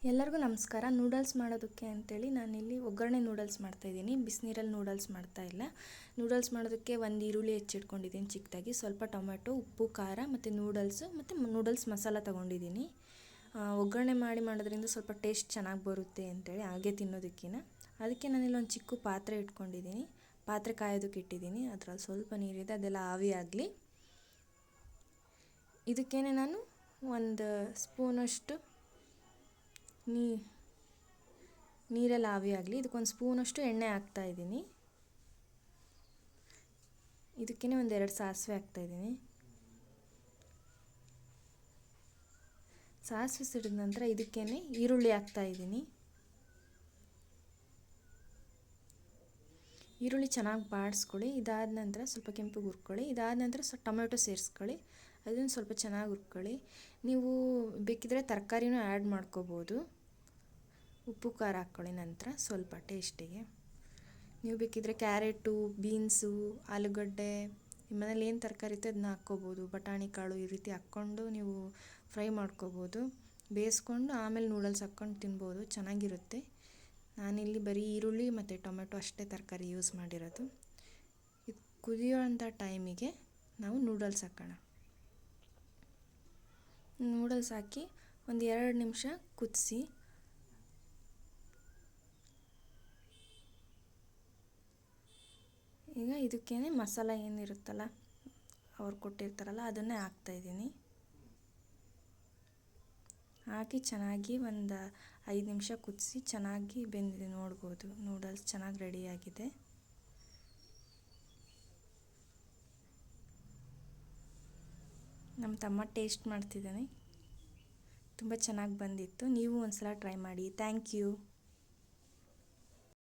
ಎಲ್ಲರಿಗೂ ನಮಸ್ಕಾರ. ನೂಡಲ್ಸ್ ಮಾಡೋದಕ್ಕೆ ಅಂತೇಳಿ ನಾನಿಲ್ಲಿ ಒಗ್ಗರಣೆ ನೂಡಲ್ಸ್ ಮಾಡ್ತಾಯಿದ್ದೀನಿ. ಬಿಸಿನೀರಲ್ಲಿ ನೂಡಲ್ಸ್ ಮಾಡ್ತಾಯಿಲ್ಲ. ನೂಡಲ್ಸ್ ಮಾಡೋದಕ್ಕೆ ಒಂದು ಈರುಳ್ಳಿ ಹೆಚ್ಚಿಟ್ಕೊಂಡಿದ್ದೀನಿ ಚಿಕ್ಕದಾಗಿ, ಸ್ವಲ್ಪ ಟೊಮೆಟೊ, ಉಪ್ಪು, ಖಾರ ಮತ್ತು ನೂಡಲ್ಸು ಮತ್ತು ನೂಡಲ್ಸ್ ಮಸಾಲ ತೊಗೊಂಡಿದ್ದೀನಿ. ಒಗ್ಗರಣೆ ಮಾಡೋದ್ರಿಂದ ಸ್ವಲ್ಪ ಟೇಸ್ಟ್ ಚೆನ್ನಾಗಿ ಬರುತ್ತೆ ಅಂತೇಳಿ ಹಾಗೆ ತಿನ್ನೋದಕ್ಕಿಂತ. ಅದಕ್ಕೆ ನಾನಿಲ್ಲಿ ಒಂದು ಚಿಕ್ಕ ಪಾತ್ರೆ ಇಟ್ಕೊಂಡಿದ್ದೀನಿ. ಪಾತ್ರೆ ಕಾಯೋದಕ್ಕೆ ಇಟ್ಟಿದ್ದೀನಿ. ಅದರಲ್ಲಿ ಸ್ವಲ್ಪ ನೀರಿದೆ, ಅದೆಲ್ಲ ಆವಿ ಆಗಲಿ. ಇದಕ್ಕೇನೆ ನಾನು ಒಂದು ಸ್ಪೂನಷ್ಟು ನೀರಲ್ಲಿ ಆವಿ ಆಗಲಿ. ಇದಕ್ಕೊಂದು ಸ್ಪೂನಷ್ಟು ಎಣ್ಣೆ ಹಾಕ್ತಾಯಿದ್ದೀನಿ. ಇದಕ್ಕೇ ಒಂದು 2 ಸಾಸಿವೆ ಹಾಕ್ತಾಯಿದ್ದೀನಿ. ಸಾಸಿವೆ ಸಿಡಿದ ನಂತರ ಇದಕ್ಕೇ ಈರುಳ್ಳಿ ಹಾಕ್ತಾಯಿದ್ದೀನಿ. ಈರುಳ್ಳಿ ಚೆನ್ನಾಗಿ ಬಾಡಿಸ್ಕೊಳ್ಳಿ. ಇದಾದ ನಂತರ ಸ್ವಲ್ಪ ಕೆಂಪಗೆ ಹುರ್ಕೊಳ್ಳಿ. ಇದಾದ ನಂತರ ಸ್ವಲ್ಪ ಟೊಮೆಟೊ ಸೇರಿಸ್ಕೊಳ್ಳಿ. ಅದನ್ನು ಸ್ವಲ್ಪ ಚೆನ್ನಾಗಿ ಹುರ್ಕೊಳ್ಳಿ. ನೀವು ಬೇಕಿದ್ರೆ ತರಕಾರಿನೂ ಆ್ಯಡ್ ಮಾಡ್ಕೋಬೋದು. ಉಪ್ಪು ಖಾರ ಹಾಕ್ಕೊಳ್ಳಿ ನಂತರ ಸ್ವಲ್ಪ ಟೇಸ್ಟಿಗೆ. ನೀವು ಬೇಕಿದ್ರೆ ಕ್ಯಾರೆಟು, ಬೀನ್ಸು, ಆಲೂಗಡ್ಡೆ, ನಿಮ್ಮ ಮನೇಲಿ ಏನು ತರಕಾರಿ ಇರುತ್ತೆ ಅದನ್ನ ಹಾಕ್ಕೋಬೋದು. ಬಟಾಣಿ ಕಾಳು ಈ ರೀತಿ ಹಾಕ್ಕೊಂಡು ನೀವು ಫ್ರೈ ಮಾಡ್ಕೋಬೋದು. ಬೇಯಿಸ್ಕೊಂಡು ಆಮೇಲೆ ನೂಡಲ್ಸ್ ಹಾಕ್ಕೊಂಡು ತಿನ್ಬೋದು, ಚೆನ್ನಾಗಿರುತ್ತೆ. ನಾನಿಲ್ಲಿ ಬರೀ ಈರುಳ್ಳಿ ಮತ್ತು ಟೊಮೆಟೊ ಅಷ್ಟೇ ತರಕಾರಿ ಯೂಸ್ ಮಾಡಿರೋದು. ಇದು ಕುದಿಯೋಂಥ ಟೈಮಿಗೆ ನಾವು ನೂಡಲ್ಸ್ ಹಾಕೋಣ. ನೂಡಲ್ಸ್ ಹಾಕಿ ಒಂದು 2 ನಿಮಿಷ ಕುದಿಸಿ. ಈಗ ಇದಕ್ಕೇ ಮಸಾಲ ಏನಿರುತ್ತಲ್ಲ ಅವ್ರು ಕೊಟ್ಟಿರ್ತಾರಲ್ಲ ಅದನ್ನೇ ಹಾಕ್ತಾಯಿದ್ದೀನಿ. ಹಾಕಿ ಚೆನ್ನಾಗಿ ಒಂದು 5 ನಿಮಿಷ ಕುದಿಸಿ. ಚೆನ್ನಾಗಿ ಬೆಂದಿದೆ ನೋಡ್ಬೋದು. ನೂಡಲ್ಸ್ ಚೆನ್ನಾಗಿ ರೆಡಿಯಾಗಿದೆ. ನಮ್ಮ ತಮ್ಮ ಟೇಸ್ಟ್ ಮಾಡ್ತಿದ್ದಾನೆ. ತುಂಬ ಚೆನ್ನಾಗಿ ಬಂದಿತ್ತು. ನೀವು ಒಂದು ಸಲ ಟ್ರೈ ಮಾಡಿ. Thank you.